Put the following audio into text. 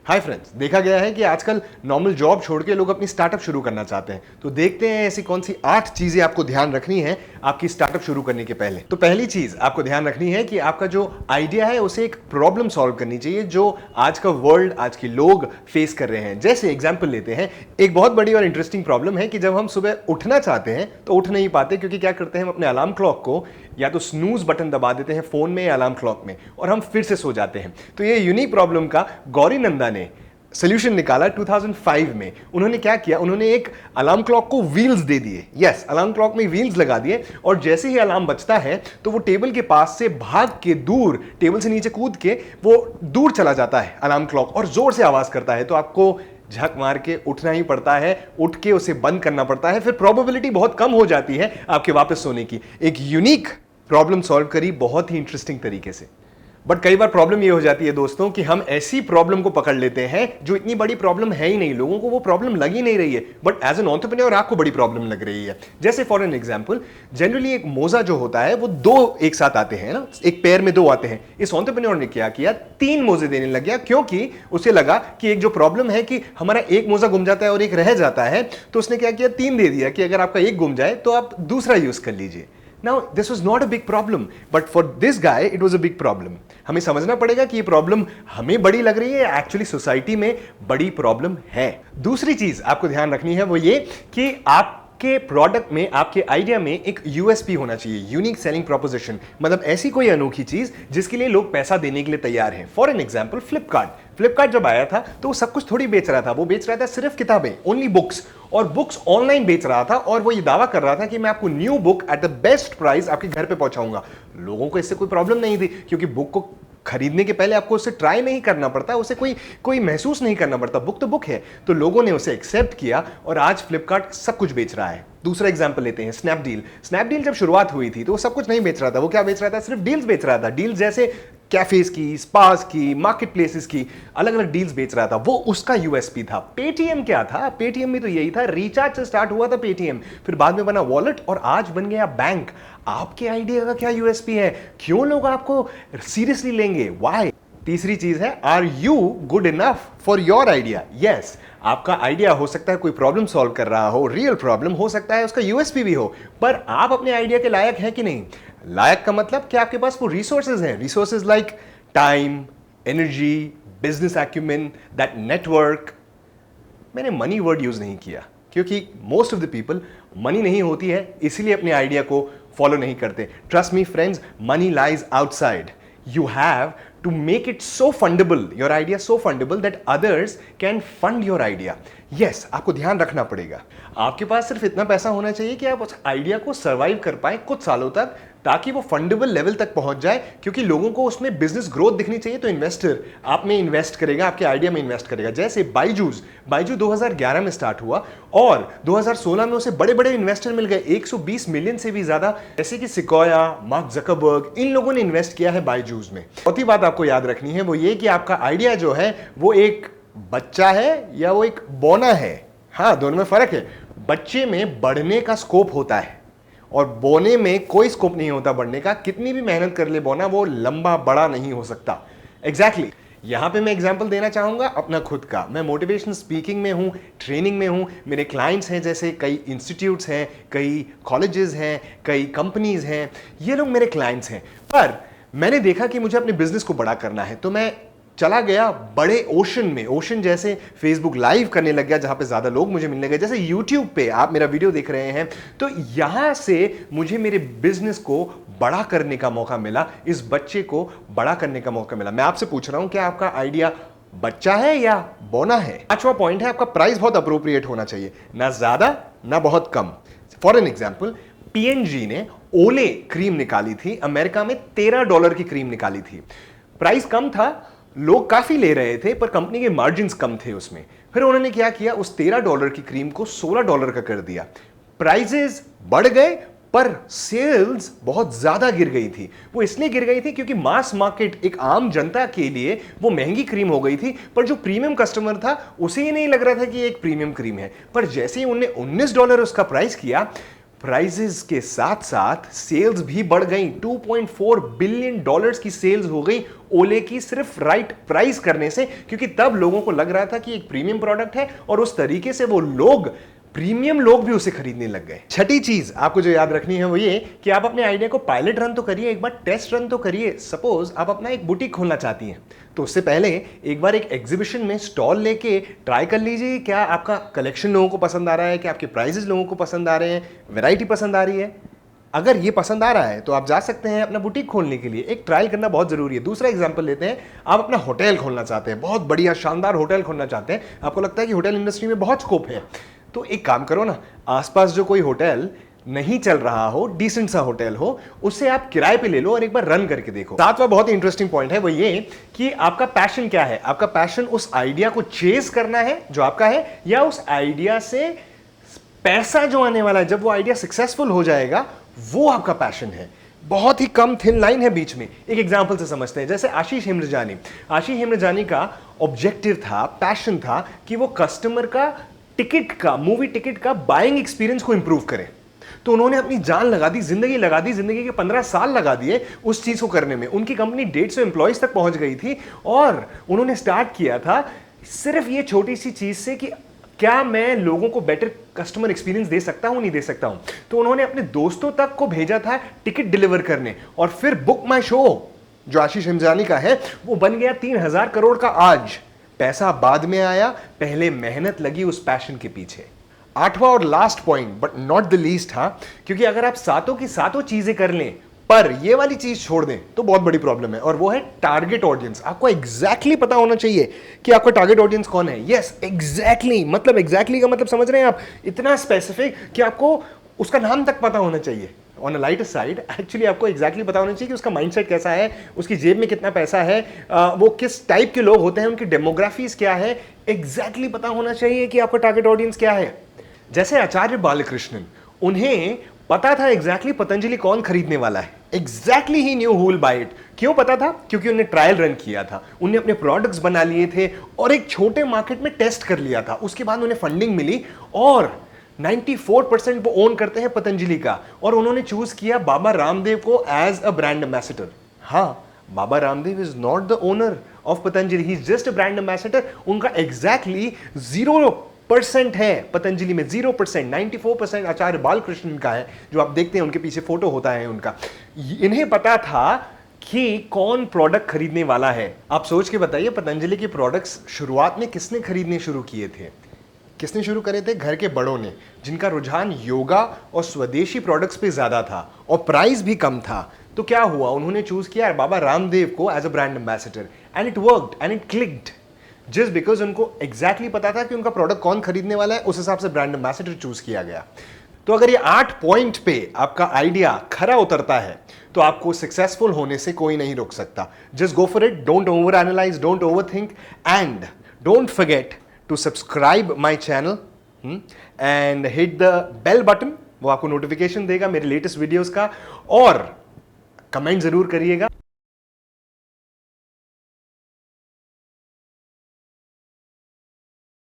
Hi friends, देखा गया है कि आजकल नॉर्मल जॉब छोड़ के लोग अपनी स्टार्टअप शुरू करना चाहते हैं। तो देखते हैं ऐसी कौन सी 8 चीजें आपको ध्यान रखनी है आपकी स्टार्टअप शुरू करने के पहले। तो पहली चीज आपको ध्यान रखनी है कि आपका जो आइडिया है उसे एक प्रॉब्लम सॉल्व करनी चाहिए जो आज का वर्ल्ड, आज के लोग फेस कर रहे हैं। जैसे एग्जाम्पल लेते हैं, एक बहुत बड़ी और इंटरेस्टिंग प्रॉब्लम है कि जब हम सुबह उठना चाहते हैं तो उठ नहीं पाते, क्योंकि क्या करते हैं हम अपने अलार्म क्लॉक को या तो स्नूज बटन दबा देते हैं फोन में या अलार्म क्लॉक में और हम फिर से सो जाते हैं। तो ये यूनिक प्रॉब्लम का गौरी नंदा ने सोल्यूशन निकाला 2005 में। उन्होंने क्या किया, उन्होंने एक अलार्म क्लॉक को व्हील्स दे दिए। यस, अलार्म क्लॉक में व्हील्स लगा दिए और जैसे ही अलार्म बजता है तो वो टेबल के पास से भाग के दूर, टेबल से नीचे कूद के वो दूर चला जाता है अलार्म क्लॉक और जोर से आवाज करता है। तो आपको झक मार के उठना ही पड़ता है, उठ के उसे बंद करना पड़ता है। फिर प्रोबेबिलिटी बहुत कम हो जाती है आपके वापस सोने की। एक यूनिक प्रॉब्लम सॉल्व करी बहुत ही इंटरेस्टिंग तरीके से। बट कई बार प्रॉब्लम ये हो जाती है दोस्तों कि हम ऐसी प्रॉब्लम को पकड़ लेते हैं जो इतनी बड़ी प्रॉब्लम है ही नहीं, लोगों को वो प्रॉब्लम लग ही नहीं रही है, बट एज एन एंटरप्रेन्योर आपको बड़ी प्रॉब्लम लग रही है। जैसे फॉर एन एग्जांपल, जनरली एक मोजा जो होता है वो दो एक साथ आते हैं ना, एक पेयर में दो आते हैं। इस एंटरप्रेन्योर ने क्या किया, 3 मोजे देने लग गया, क्योंकि उसे लगा कि एक जो प्रॉब्लम है कि हमारा एक मोजा गुम जाता है और एक रह जाता है, तो उसने क्या किया, 3 दे दिया कि अगर आपका एक गुम जाए तो आप दूसरा यूज कर लीजिए। Now, this was not a big problem, but for this guy, it was a big problem. हमें समझना पड़ेगा कि ये प्रॉब्लम हमें बड़ी लग रही है, एक्चुअली सोसाइटी में बड़ी प्रॉब्लम है। दूसरी चीज आपको ध्यान रखनी है वो ये कि आपके प्रोडक्ट में, आपके आइडिया में एक यूएसपी होना चाहिए, यूनिक सेलिंग प्रोपोजिशन। मतलब ऐसी कोई अनोखी चीज जिसके लिए लोग पैसा देने के लिए तैयार हैं। फॉर एन एग्जाम्पल, फ्लिपकार्ट जब आया था तो वो सब कुछ थोड़ी बेच रहा था, वो बेच रहा था सिर्फ किताबें, ओनली बुक्स, और बुक्स ऑनलाइन बेच रहा था। और वो ये दावा कर रहा था कि मैं आपको new book at the best price आपके घर पे पहुंचाऊंगा। लोगों को इससे कोई प्रॉब्लम नहीं थी, क्योंकि बुक को खरीदने के पहले आपको उसे ट्राई नहीं करना पड़ता, उसे कोई महसूस नहीं करना पड़ता, बुक तो बुक है। तो लोगों ने उसे एक्सेप्ट किया और आज फ्लिपकार्ट सब कुछ बेच रहा है। दूसरा एग्जांपल लेते हैं, स्नैपडील जब शुरुआत हुई थी तो वो सब कुछ नहीं बेच रहा था। वो क्या बेच रहा था, सिर्फ डील्स बेच रहा था। डील्स जैसे कैफेज की, स्पास की, मार्केट प्लेसेस की, अलग अलग डील्स बेच रहा था। वो उसका यूएसपी था। पेटीएम क्या था, पेटीएम में तो यही था, रिचार्ज से स्टार्ट हुआ था पेटीएम, फिर बाद में बना वॉलेट और आज बन गया बैंक। आपके आइडिया का क्या यूएसपी है, क्यों लोग आपको सीरियसली लेंगे, व्हाई? तीसरी चीज है, are you good enough for your idea? Yes, आपका आइडिया हो सकता है कोई प्रॉब्लम सॉल्व कर रहा हो, रियल प्रॉब्लम हो सकता है, उसका यूएसपी भी हो, पर आप अपने आइडिया के लायक हैं कि नहीं? लायक का मतलब कि आपके पास वो रिसोर्सेज हैं, resources like time, energy, business acumen, that network. मैंने मनी वर्ड यूज नहीं किया क्योंकि most of the people money नहीं होती है, इसीलिए अपने आइडिया को फॉलो नहीं करते। Trust me friends, money lies outside. You have to make it so fundable, your idea so fundable that others can fund your idea. Yes, आपको ध्यान रखना पड़ेगा, आपके पास सिर्फ इतना पैसा होना चाहिए कि आप उस आइडिया को सर्वाइव कर पाए कुछ सालों तक, ताकि वो फंडेबल लेवल तक पहुंच जाए, क्योंकि लोगों को उसमें बिजनेस ग्रोथ दिखनी चाहिए। तो इन्वेस्टर आप में इन्वेस्ट करेगा, आपके आइडिया में इन्वेस्ट करेगा। जैसे बायजू 2011 में स्टार्ट हुआ और 2016 में उसे बड़े बड़े इन्वेस्टर मिल गए, 120 मिलियन से भी ज्यादा, जैसे कि सिकोया, मार्क जकरबर्ग, इन लोगों ने इन्वेस्ट किया है बायजूस में। चौथी बात आपको याद रखनी है वो ये कि आपका आइडिया जो है वो एक बच्चा है या वो एक बोना है। हाँ, दोनों में फर्क है। बच्चे में बढ़ने का स्कोप होता है और बोने में कोई स्कोप नहीं होता बढ़ने का। कितनी भी मेहनत कर ले बोना, वो लंबा बड़ा नहीं हो सकता। एग्जैक्टली यहां पे मैं एग्जांपल देना चाहूंगा अपना खुद का। मैं मोटिवेशनल स्पीकिंग में हूं, ट्रेनिंग में हूं, मेरे क्लाइंट्स हैं, जैसे कई इंस्टीट्यूट्स हैं, कई कॉलेजेस हैं, कई कंपनीज हैं, ये लोग मेरे क्लाइंट्स हैं। पर मैंने देखा कि मुझे अपने बिजनेस को बड़ा करना है, तो मैं चला गया बड़े ओशन में। ओशन जैसे फेसबुक लाइव करने लग गया, जहां पे ज्यादा लोग मुझे मिलने गए, जैसे यूट्यूब पे आप मेरा वीडियो देख रहे हैं। तो यहां से मुझे मेरे बिजनेस को बड़ा करने का मौका मिला, इस बच्चे को बड़ा करने का मौका मिला। मैं आपसे पूछ रहा हूं, क्या आपका आइडिया बच्चा है या बोना है? पांचवा पॉइंट है, आपका प्राइस बहुत अप्रोप्रिएट होना चाहिए, ना ज्यादा ना बहुत कम। फॉर एन एग्जाम्पल, पीएनजी ने ओले क्रीम निकाली थी, अमेरिका में $13 की क्रीम निकाली थी। प्राइस कम था, लोग काफी ले रहे थे, पर कंपनी के मार्जिन्स कम थे उसमें। फिर उन्होंने क्या किया, उस $13 की क्रीम को $16 का कर दिया। प्राइजेस बढ़ गए पर सेल्स बहुत ज्यादा गिर गई थी। वो इसलिए गिर गई थी क्योंकि मास मार्केट, एक आम जनता के लिए वो महंगी क्रीम हो गई थी, पर जो प्रीमियम कस्टमर था उसे ये नहीं लग रहा था कि एक प्रीमियम क्रीम है। पर जैसे ही उन्होंने $19 उसका प्राइस किया, प्राइजेस के साथ साथ सेल्स भी बढ़ गई। 2.4 बिलियन डॉलर्स की सेल्स हो गई ओले की सिर्फ राइट प्राइस करने से, क्योंकि तब लोगों को लग रहा था कि एक प्रीमियम प्रोडक्ट है और उस तरीके से वो लोग प्रीमियम लोग भी उसे खरीदने लग गए। छठी चीज आपको जो याद रखनी है वो ये कि आप अपने आइडिया को पायलट रन तो करिए, एक बार टेस्ट रन तो करिए। सपोज आप अपना एक बुटीक खोलना चाहती हैं, तो उससे पहले एक बार एक एग्जीबिशन में स्टॉल लेके ट्राई कर लीजिए, क्या आपका कलेक्शन लोगों को पसंद आ रहा है, क्या आपके प्राइसेस लोगों को पसंद आ रहे हैं, वैरायटी पसंद आ रही है। अगर ये पसंद आ रहा है तो आप जा सकते हैं अपना बुटीक खोलने के लिए। एक ट्रायल करना बहुत जरूरी है। दूसरा एग्जांपल लेते हैं, आप अपना होटल खोलना चाहते हैं, बहुत बढ़िया शानदार होटल खोलना चाहते हैं, आपको लगता है कि होटल इंडस्ट्री में बहुत स्कोप है, तो एक काम करो ना, आसपास जो कोई होटल नहीं चल रहा हो, डिसेंट सा होटल हो, उससे आप किराए पे ले लो और एक बार रन करके देखो। सातवां बहुत ही इंटरेस्टिंग पॉइंट है वो ये कि आपका पैशन क्या है। आपका पैशन उस आइडिया को चेस करना है जो आपका है, या उस आइडिया से पैसा जो आने वाला है जब वो आइडिया सक्सेसफुल हो जाएगा, वो आपका पैशन है। बहुत ही कम थिन लाइन है बीच में। एक एग्जांपल से समझते हैं, जैसे आशीष हेमरजानी का ऑब्जेक्टिव था, पैशन था कि वो कस्टमर का टिकट का, मूवी टिकट का बाइंग एक्सपीरियंस को इंप्रूव करें। तो उन्होंने अपनी जान लगा दी, जिंदगी के 15 साल लगा दिए उस चीज को करने में। उनकी कंपनी 150 एम्प्लॉइज तक पहुंच गई थी और उन्होंने स्टार्ट किया था सिर्फ ये छोटी सी चीज से कि क्या मैं लोगों को बेटर कस्टमर एक्सपीरियंस दे सकता हूं, नहीं दे सकता हूं। तो उन्होंने अपने दोस्तों तक को भेजा था टिकट डिलीवर करने, और फिर बुक माई शो जो आशीष हेमजानी का है वो बन गया 3000 करोड़ का आज। पैसा बाद में आया, पहले मेहनत लगी उस पैशन के पीछे। आठवां और last point but not the least, हाँ, क्योंकि अगर आप सातों की सातों चीजें कर लें पर ये वाली चीज छोड़ दें तो बहुत बड़ी प्रॉब्लम है, और वो है टारगेट ऑडियंस। आपको एग्जैक्टली पता होना चाहिए कि आपका टारगेट ऑडियंस कौन है। यस, एग्जैक्टली, मतलब एग्जैक्टली का मतलब समझ रहे हैं आप, इतना स्पेसिफिक कि आपको उसका नाम तक पता होना चाहिए। On a lighter side actually आपको एग्जैक्टली पता होना चाहिए कि उसका माइंडसेट कैसा है, उसकी जेब में कितना पैसा है, वो किस टाइप के लोग होते हैं, उनकी डेमोग्राफीज क्या है, एग्जैक्टली पता होना चाहिए कि आपका टारगेट ऑडियंस क्या है। जैसे आचार्य बालकृष्णन, उन्हें पता था एग्जैक्टली पतंजलि कौन खरीदने वाला है, exactly he knew who will buy it. क्यों पता था? क्योंकि उन्होंने ट्रायल रन किया था, उन्हें अपने प्रोडक्ट्स बना लिए थे और एक छोटे मार्केट में टेस्ट कर लिया था। उसके बाद उन्हें फंडिंग मिली और 94% वो ओन करते हैं पतंजलि का, और उन्होंने चूज किया बाबा रामदेव को एज अ ब्रांड एम्बेसडर। हाँ, Baba Ramdev is not the owner of Patanjali, he is just a brand ambassador. उनका एग्जैक्टली 0% है पतंजलि में, 0%। 94% आचार्य बालकृष्णन का है, जो आप देखते हैं उनके पीछे फोटो होता है उनका। इन्हें पता था कि कौन प्रोडक्ट खरीदने वाला है। आप सोच के बताइए, पतंजलि के प्रोडक्ट्स शुरुआत में किसने खरीदने शुरू किए थे? किसने शुरू करे थे? घर के बड़ों ने, जिनका रुझान योगा और स्वदेशी प्रोडक्ट्स पे ज्यादा था और प्राइस भी कम था। तो क्या हुआ, उन्होंने चूज किया बाबा रामदेव को as a brand ambassador, and it worked and it clicked, just because उनको एग्जैक्टली पता था कि उनका प्रोडक्ट कौन खरीदने वाला है, उस हिसाब से ब्रांड एम्बेसडर चूज किया गया। तो अगर ये 8 पॉइंट पे आपका आइडिया खरा उतरता है तो आपको सक्सेसफुल होने से कोई नहीं रोक सकता। Just go for it, don't over analyse, don't over think, and don't forget to subscribe my channel and hit the bell button, वो आपको नोटिफिकेशन देगा मेरे लेटेस्ट वीडियोस का, और कमेंट जरूर करिएगा।